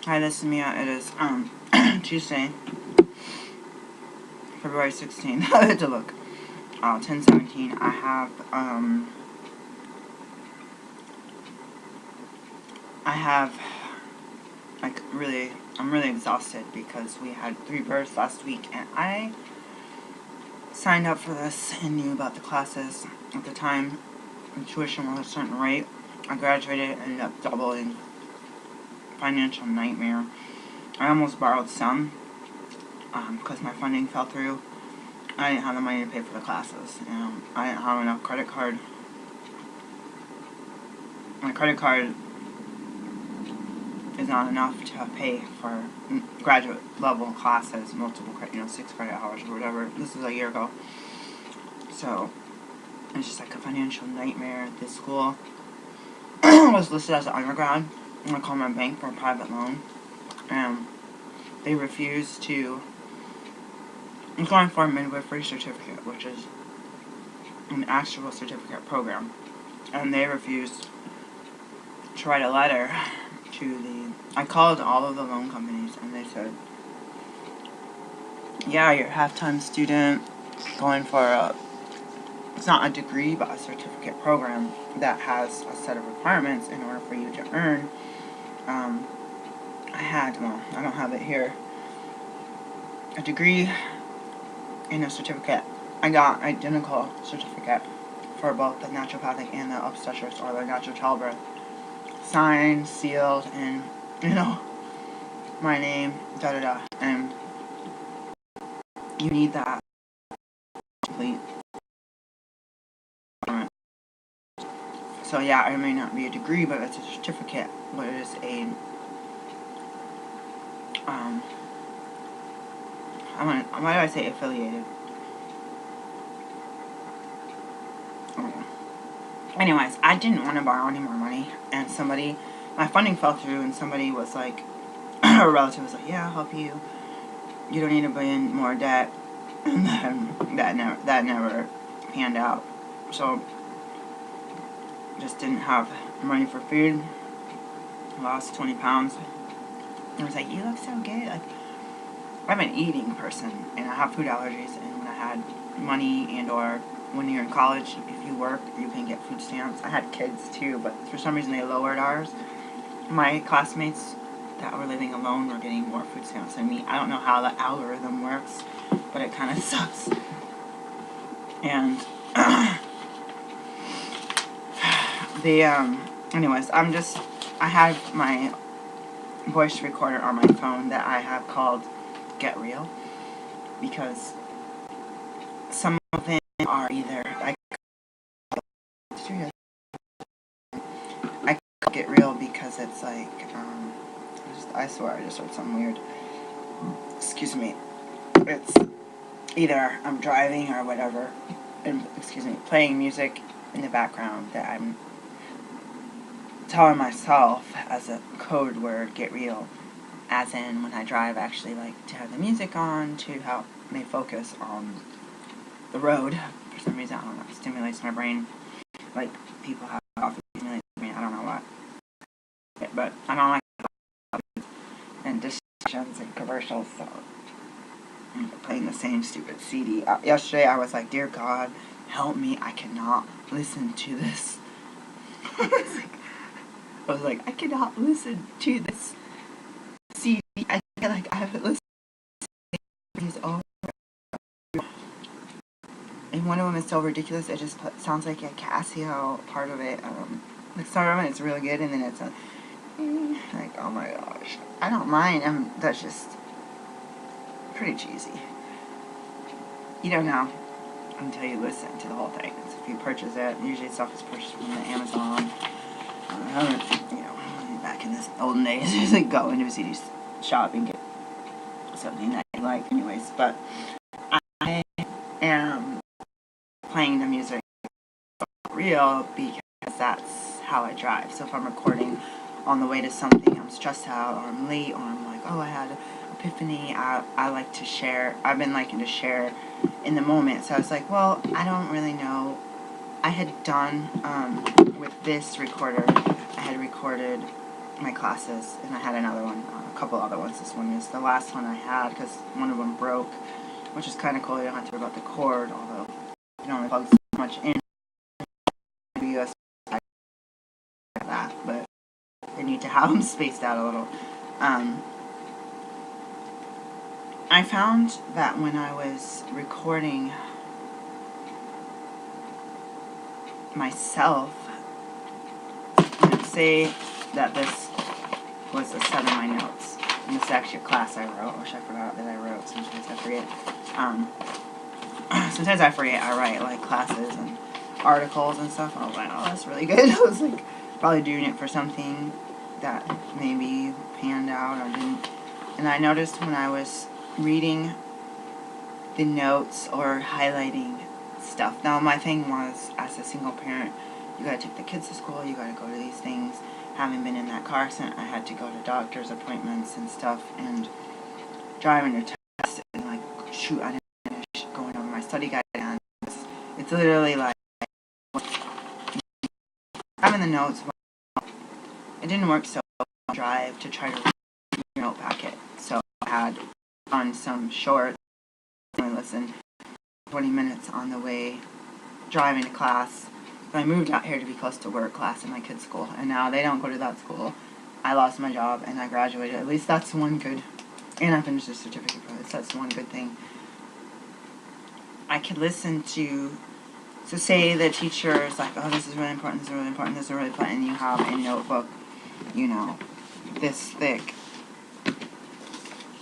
Hi, this is Mia. It is Tuesday, February 16th. I had to look. 10:17. I have I'm really exhausted because we had 3 births last week, and I signed up for this and knew about the classes at the time. The tuition was a certain rate. I graduated and ended up doubling. Financial nightmare. I almost borrowed some because my funding fell through. I didn't have the money to pay for the classes. I didn't have enough credit card. My credit card is not enough to pay for graduate level classes, multiple 6 credit hours or whatever. This was a year ago. So it's just like a financial nightmare. This school was listed as an undergrad. I called my bank for a private loan, and they refused to. I'm going for a midwifery certificate, which is an actual certificate program, and they refused to write a letter to the. I called all of the loan companies, and they said, "Yeah, you're a half-time student going for a. It's not a degree, but a certificate program that has a set of requirements in order for you to earn." I don't have it here. A degree and a certificate. I got identical certificate for both the naturopathic and the obstetrics or the natural childbirth. Signed, sealed, and my name, da-da-da. And you need that complete. So yeah, it may not be a degree, but it's a certificate. But it is a why do I say affiliated? Anyways, I didn't want to borrow any more money, and my funding fell through, and somebody was like, a relative was like, "Yeah, I'll help you. You don't need to be in more debt," and then that never panned out. So just didn't have money for food. Lost 20 pounds. I was like, "You look so good." Like, I'm an eating person, and I have food allergies. And when I had money or when you're in college, if you work, you can get food stamps. I had kids too, but for some reason they lowered ours. My classmates that were living alone were getting more food stamps than me. I don't know how the algorithm works, but it kind of sucks. And anyways, I have my voice recorder on my phone that I have called Get Real, because some of them are either I Get Real because it's like I swear I just heard something weird. Excuse me. It's either I'm driving or whatever, and playing music in the background that I'm telling myself as a code word, get real. As in, when I drive, I actually like to have the music on to help me focus on the road. For some reason, I don't know, it stimulates my brain. Like, people have coffee stimulates me, I don't know what. But I don't like and distractions and commercials, so I'm playing the same stupid CD. Yesterday, I was like, "Dear God, help me, I cannot listen to this." I was like, "I cannot listen to this CD. I feel like I haven't listened to these over." And one of them is so ridiculous, it just sounds like a Casio part of it. Like, some of it's really good, and then it's like, oh my gosh. I don't mind. That's just pretty cheesy. You don't know until you listen to the whole thing. So if you purchase it, usually stuff is purchased from the Amazon. Back in the olden days, you like go into a CD shop and get something that you like. Anyways, but I am playing the music for real because that's how I drive. So if I'm recording on the way to something, I'm stressed out, or I'm late, or I'm like, "Oh, I had an epiphany," I like to share. I've been liking to share in the moment. So I was like, well, I don't really know. I had done with this recorder, I had recorded my classes, and I had another one, a couple other ones. This one is the last one I had because one of them broke, which is kind of cool. You don't have to worry about the cord, although you can only plug so much in the USB like that, but they need to have them spaced out a little. I found that when I was recording myself, say that this was a set of my notes, and this is actually a class I wrote, which I forgot that I wrote, sometimes I forget. Sometimes I forget I write like classes and articles and stuff, and I was like, oh, that's really good. I was like, probably doing it for something that maybe panned out or didn't. And I noticed when I was reading the notes or highlighting stuff. Now, my thing was, as a single parent, you gotta take the kids to school, you gotta go to these things. Having been in that car accident, I had to go to doctor's appointments and stuff, and driving to test, and like, shoot, I didn't finish going over my study guide, and it's literally like, having the notes, it didn't work so well on drive to try to read your note packet, so I had on some short, listen, 20 minutes on the way driving to class. I moved out here to be close to work class in my kids' school, and now they don't go to that school. I lost my job and I graduated. At least that's one good, and I finished the certificate for this. That's one good thing. I could listen to, so say the teacher is like, oh, this is really important, this is really important, this is really important, and you have a notebook, you know, this thick.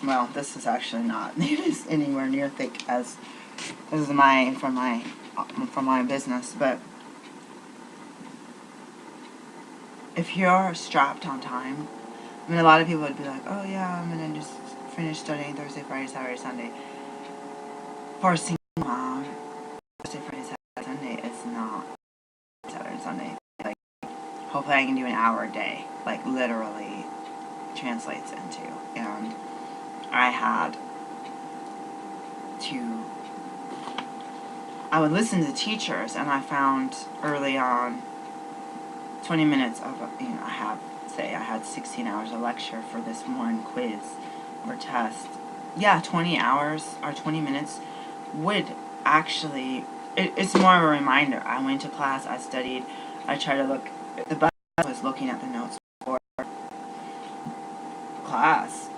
Well, this is actually not anywhere near thick as this is from my business, but if you're strapped on time, I mean, a lot of people would be like, oh yeah, I'm gonna just finish studying Thursday, Friday, Saturday, Sunday. For a single mom, Thursday, Friday, Saturday, Sunday is not Saturday and Sunday. Like, hopefully I can do an hour a day, like literally translates into, and I would listen to teachers, and I found early on 20 minutes of, I had 16 hours of lecture for this one quiz or test. Yeah, 20 hours or 20 minutes would actually, it's more of a reminder. I went to class, I studied, I tried to look, the best was looking at the notes for class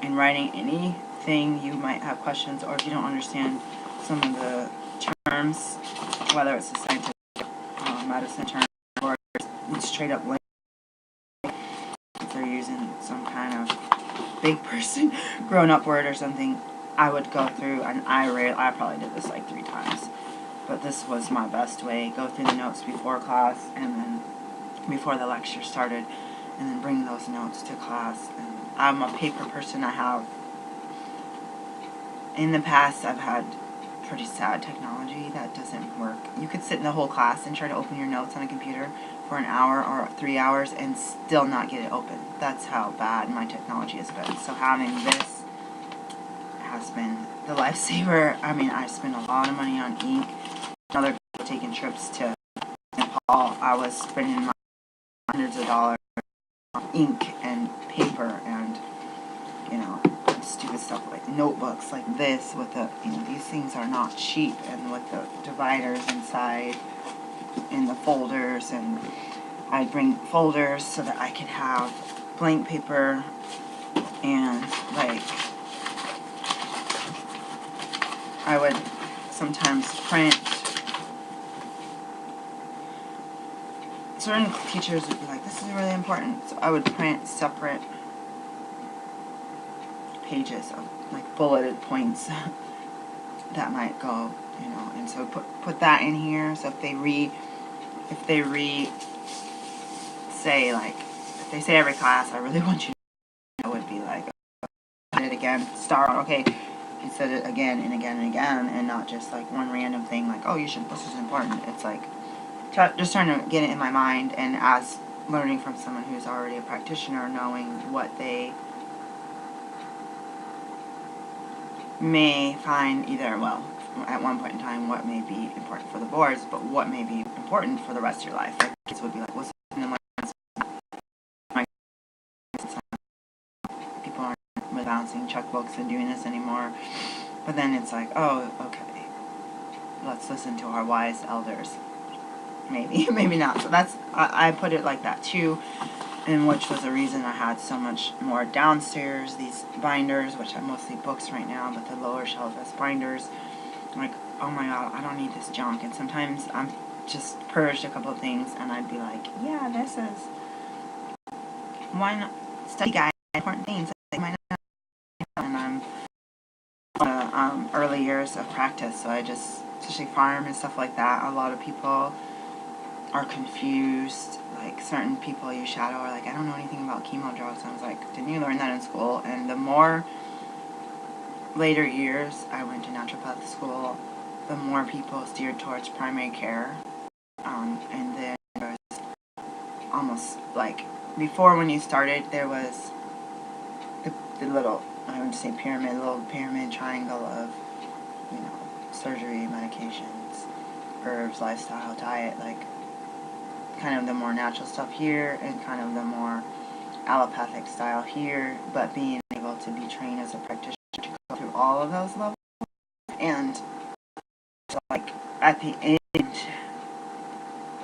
and writing anything you might have questions, or if you don't understand some of the terms, whether it's a scientific medicine term or straight up language, if they're using some kind of big person grown up word or something, I would go through, and I probably did this like 3 times, but this was my best way. Go through the notes before class, and then before the lecture started, and then bring those notes to class. And I'm a paper person. In the past, I've had pretty sad technology that doesn't work. You could sit in the whole class and try to open your notes on a computer for an hour or 3 hours and still not get it open. That's how bad my technology has been. So having this has been the lifesaver. I mean, I spent a lot of money on ink. Other people taking trips to Nepal, I was spending my hundreds of dollars on ink and paper and, stupid stuff like notebooks like this with the, these things are not cheap, and with the dividers inside in the folders, and I'd bring folders so that I could have blank paper, and like I would sometimes print. Certain teachers would be like, this is really important, so I would print separate pages of like bulleted points that might go, and so put that in here. So if they say every class, I really want you to, I would be like, it again, star on, okay, he said it again and again and again, and not just like one random thing like, oh, this is important. It's like, just trying to get it in my mind, and as learning from someone who's already a practitioner, knowing what they may find either, well, at one point in time, what may be important for the boards, but what may be important for the rest of your life. Like, kids would be like, what's bouncing checkbooks and doing this anymore. But then it's like, oh, okay, let's listen to our wise elders. Maybe, maybe not. So that's, I put it like that too, and which was the reason I had so much more downstairs, these binders, which are mostly books right now, but the lower shelf has binders. Like, oh my god, I don't need this junk. And sometimes I'm just purged a couple of things, and I'd be like, yeah, this is one study guide, important things. Like, might not, and I'm early years of practice, so I just, especially farm and stuff like that, a lot of people are confused. Like, certain people you shadow are like, I don't know anything about chemo drugs. I was like, didn't you learn that in school? And the more later years I went to naturopathic school, the more people steered towards primary care. And then there was almost like, before when you started, there was the little, I would say pyramid, little pyramid triangle of, you know, surgery, medications, herbs, lifestyle, diet, like kind of the more natural stuff here and kind of the more allopathic style here, but being able to be trained as a practitioner to go through all of those levels. And so, like, at the end,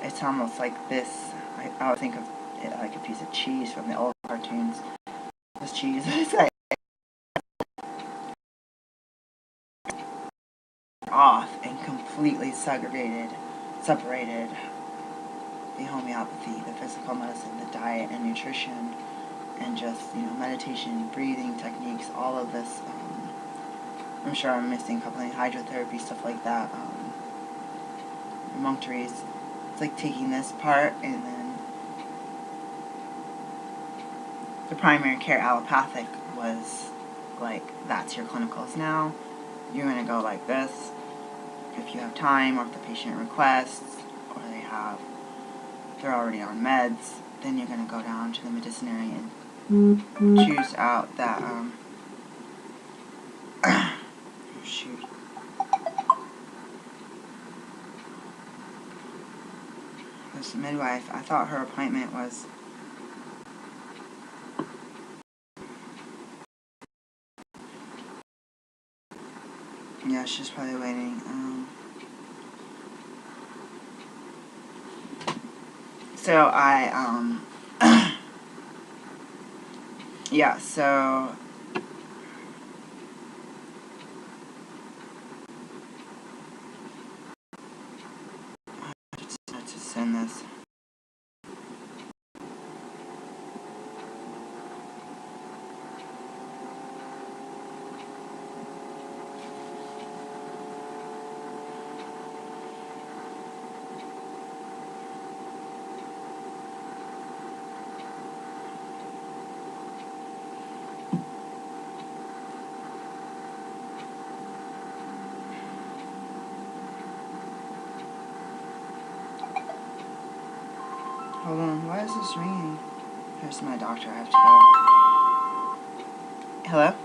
it's almost like this, I would think of it like a piece of cheese from the old cartoons. This cheese, it's like off and completely separated the homeopathy, the physical medicine, the diet and nutrition, and just, you know, meditation, breathing techniques, all of this. I'm sure I'm missing a couple of hydrotherapy, stuff like that. Monk trees. It's like taking this part, and then the primary care allopathic was like, that's your clinicals now. You're going to go like this if you have time, or if the patient requests, or they're already on meds. Then you're going to go down to the medicinary and choose out that oh shoot, this midwife, I thought her appointment was yeah, she's probably waiting. So I yeah, so to send this. Hold on, why is this ringing? Here's my doctor, I have to go. Hello?